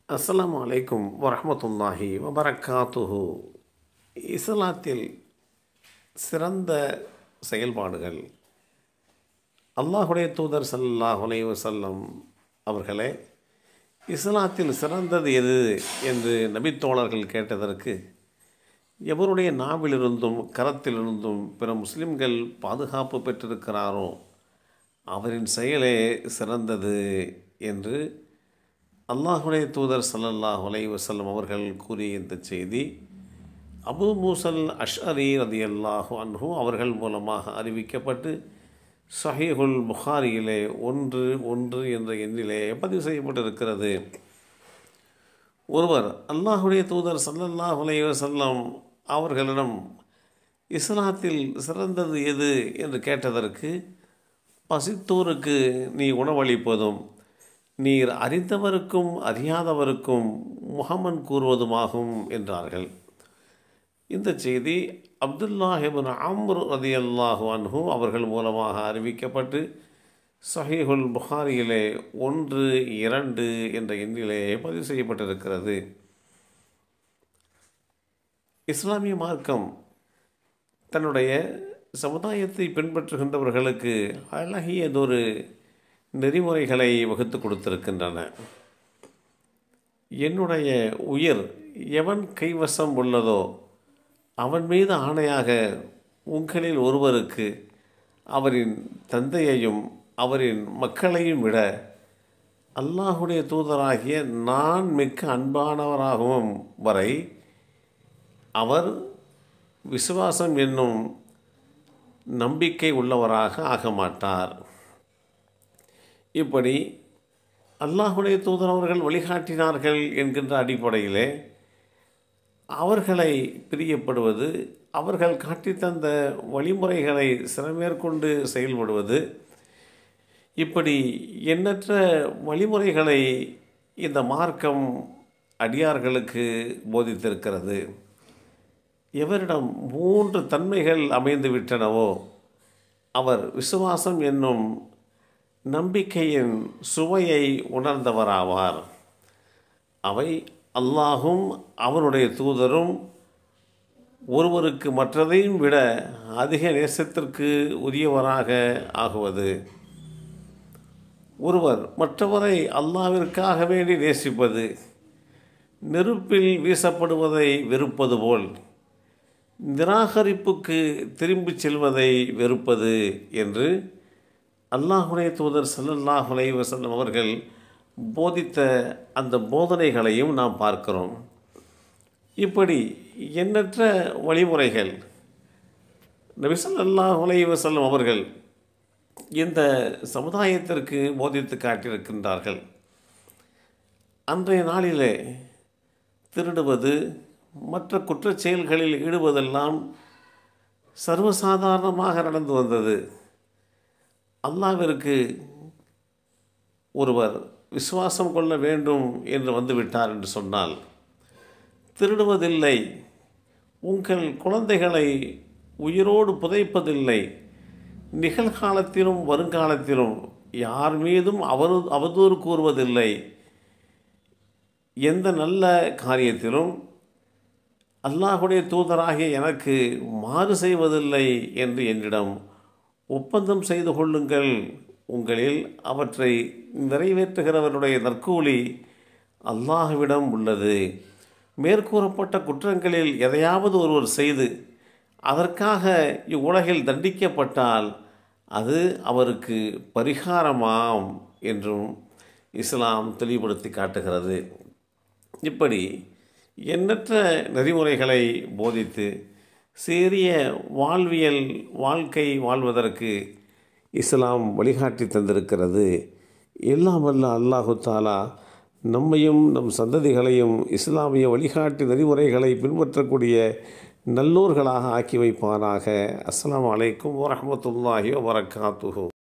அஸ்ஸலாமு அலைக்கும் வரஹ்மத்துல்லாஹி வபரக்காத்துஹு. இஸ்லாத்தில் சிறந்த செயல்பாடுகள். அல்லாஹுடைய தூதர் ஸல்லல்லாஹு அலைஹி வஸல்லம் அவர்களே, இஸ்லாத்தில் சிறந்தது எது என்று நபித்தோழர்கள் கேட்டதற்கு, எவருடைய நாவிலிருந்தும் கரத்திலிருந்தும் பிற முஸ்லிம்கள் பாதுகாப்பு பெற்றிருக்கிறாரோ அவரின் செயலே சிறந்தது என்று அல்லாஹுடைய தூதர் ஸல்லல்லாஹு அலைஹி வஸல்லம் அவர்கள் கூறிய இந்த செய்தி அபூ மூஸல் அஷ்அரி ரலியல்லாஹு அன்ஹு அவர்கள் மூலமாக அறிவிக்கப்பட்டு ஸஹீஹுல் புகாரியிலே 1 என்ற எண்ணிலே பதிவு செய்யப்பட்டிருக்கிறது. ஒருவர் அல்லாஹுடைய தூதர் ஸல்லல்லாஹு அலைஹி வஸல்லம் அவர்களிடம் இஸ்லாத்தில் சிறந்தது எது என்று கேட்டதற்கு, பசித்தோருக்கு நீ உணவளிப்பதும் நீர் அறிந்தவருக்கும் அறியாதவருக்கும் முஹம்மன் கூறுவதுமாகும் என்றார்கள். இந்த செய்தி அப்துல்லாஹ் இப்னு அம்ர் ரலியல்லாஹு அன்ஹு அவர்கள் மூலமாக அறிவிக்கப்பட்டு ஸஹீஹுல் புகாரியிலே 1 என்ற எண்ணிலே பதிவு செய்யப்பட்டிருக்கிறது. இஸ்லாமிய மார்க்கம் தன்னுடைய சமுதாயத்தை பின்பற்றுகின்றவர்களுக்கு அழகியதொரு நெறிமுறைகளை வகுத்து கொடுத்திருக்கின்றன. என்னுடைய உயிர் எவன் கைவசம் உள்ளதோ அவன் மீது ஆணையாக உங்களில் ஒருவருக்கு அவரின் தந்தையையும் அவரின் மக்களையும் விட அல்லாஹுடைய தூதராகிய நான் மிக்க அன்பானவராகவும் வரை அவர் விசுவாசம் என்னும் நம்பிக்கை உள்ளவராக ஆக மாட்டார். இப்படி அல்லாஹுடைய தூதர் அவர்கள் வழிகாட்டினார்கள் என்கின்ற அடிப்படையிலே அவர்களை பிரியப்படுவது, அவர்கள் காட்டித்தந்த வழிமுறைகளை சிறமேற்கொண்டு செயல்படுவது, இப்படி எண்ணற்ற வழிமுறைகளை இந்த மார்க்கம் அடியார்களுக்கு போதித்திருக்கிறது. எவரிடம் 3 தன்மைகள் அமைந்து விட்டனவோ அவர் விசுவாசம் என்னும் நம்பிக்கையின் சுவையை உணர்ந்தவராவார். அவை அல்லாஹும் அவனுடைய தூதரும் ஒருவருக்கு மற்றதையும் விட அதிக நேசத்திற்கு உரியவராக ஆகுவது, ஒருவர் மற்றவரை அல்லாஹ்விற்காக வேண்டி நேசிப்பது, நெருப்பில் வீசப்படுவதை வெறுப்பது போல் நிராகரிப்புக்கு திரும்பிச் செல்வதை வெறுப்பது என்று அல்லாஹுடைய தூதர் ஸல்லல்லாஹு அலைஹி வஸல்லம் அவர்கள் போதித்த அந்த போதனைகளையும் நாம் பார்க்கிறோம். இப்படி எண்ணற்ற வழிமுறைகள் நபி ஸல்லல்லாஹு அலைஹி வஸல்லம் அவர்கள் இந்த சமுதாயத்திற்கு போதித்து காட்டியிருக்கின்றார்கள். அன்றைய நாளிலே திருடுவது, மற்ற குற்றச் செயல்களில் ஈடுபதெல்லாம் சர்வசாதாரணமாக நடந்து வந்தது. அல்லாஹ்விற்கு ஒருவர் விசுவாசம் கொள்ள வேண்டும் என்று வந்துவிட்டார் என்று சொன்னால், திருடுவதில்லை, உங்கள் குழந்தைகளை உயிரோடு புதைப்பதில்லை, நிகழ்காலத்திலும் வருங்காலத்திலும் யார் மீதும் அவதூறு கூறுவதில்லை, எந்த நல்ல காரியத்திலும் அல்லாஹுடைய தூதராகிய எனக்கு மாறு செய்வதில்லை என்று என்னிடம் ஒப்பந்தம் செய்து கொள்ளுங்கள். உங்களில் அவற்றை நிறைவேற்றுகிறவருடைய நற்கூலி அல்லாஹ்விடம் உள்ளது. மேற்கூறப்பட்ட குற்றங்களில் எதையாவது ஒருவர் செய்து அதற்காக இவ்வுலகில் தண்டிக்கப்பட்டால் அது அவருக்கு பரிகாரமாம் என்றும் இஸ்லாம் தெளிவுபடுத்தி காட்டுகிறது. இப்படி எண்ணற்ற நெறிமுறைகளை போதித்து சீரிய வாழ்க்கை வாழ்வதற்கு இஸ்லாம் வழிகாட்டி தந்திருக்கிறது. எல்லாம் வல்ல அல்லாஹு தஆலா நம்மையும் நம் சந்ததிகளையும் இஸ்லாமிய வழிகாட்டி நெறிமுறைகளை பின்பற்றக்கூடிய நல்லோர்களாக ஆக்கி வைப்பாராக. அஸ்ஸலாமு அலைக்கும் வரஹ்மத்துல்லாஹி வபரக்காத்துஹு.